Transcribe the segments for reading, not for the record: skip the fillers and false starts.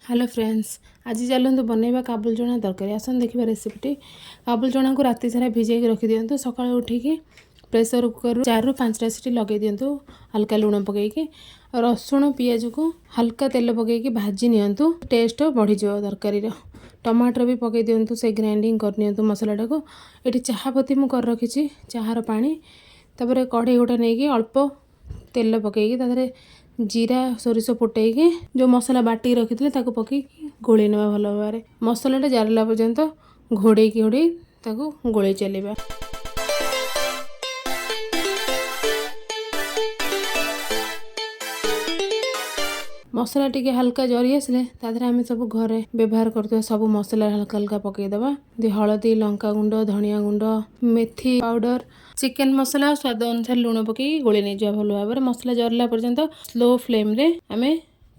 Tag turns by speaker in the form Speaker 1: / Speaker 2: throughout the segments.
Speaker 1: Hello friends, आज चलते बनइबा काबुल चना तरकारी। आसन देखा रेसिपीटी। काबुल चना को राति सारा भिजाई रखी दिंतु। सका उठिकी प्रेसर कुकर 4 ରୁ 5टा सीटी लगे दिंतु हल्का लुण पकईकि। रसुण पियाज को हल्का तेल पकईकि भाजी नियंतु, टेस्ट बढ़ी जाओ तरकारी। टमाटर भी पकई दिंतु, से ग्राइंडिंग कर नियंतु मसलाटा को। ये चाहपत्ती मु कर रखी चाहार पानी। तापर कढ़ई गोटा नहीं अल्प तेल पकईकि तादरे जीरा सोरिष फुटैकी जो मसला बाटी रखी ताको पकई गोले नेबा भल भाव। मसलाटा जारला पर्यंत घोड़े ताको गोले चलेबा। मसला टिके हल्का जरी आसले तादरे आम सब घरे व्यवहार करते सब मसला हल्का हल्का पकईदबा। हलदी, लंका गुंड, धनिया गुंड, मेथी पाउडर, चिकेन मसला स्वाद अनुसार लुण पकई गोली नहीं जा भल भाव। मसला जरला पर्यंत स्लो फ्लेम रे आम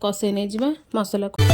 Speaker 1: कषे नहीं जा मसला को।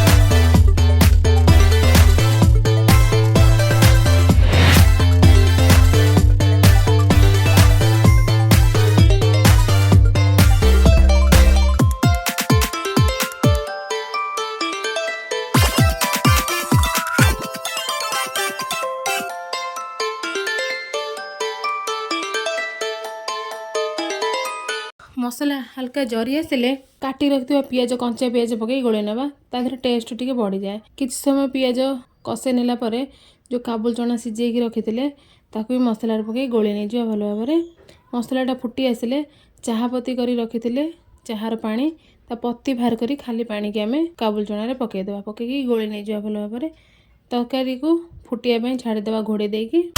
Speaker 1: मसला हल्का जरी आसिले काटी रखिथिबा पियाज, कंचा पियाज पकई गोले नेबा। तादरे टेस्ट टिके बढ़ी जाए। किछ समय पियाज कषे नेला परे जो काबुल चना सिझेकी रखिथिले ताकू भी मसला पकई गोले नहीं जा भल भाव। मसलाटा फुटी आसिले चाहपत्ती करी रखिथिले चाहार पानी ता पत्ती बाहर करी खाली पानी के आमे काबुल चना रे पकई देबा। पकई गोले नहीं जा भल भाव। तरकारी को फुटिया पे छाड़ी देबा घोड़े देकी।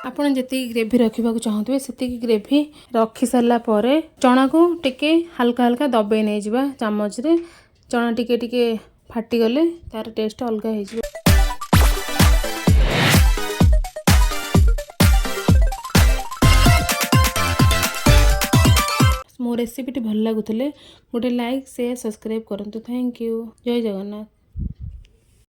Speaker 1: आपन जति ग्रेवी रखा चाहते से ग्रेवी रखी सारा पर चना को टिके हल्का हल्का दबे नहीं जावा चामच रे। चना टिके टिके फाटी गले तार टेस्ट अलग हो। मो रेसिपी भल लगुले गोटे लाइक शेयर सब्सक्राइब करंतु। Thank you. जय जगन्नाथ।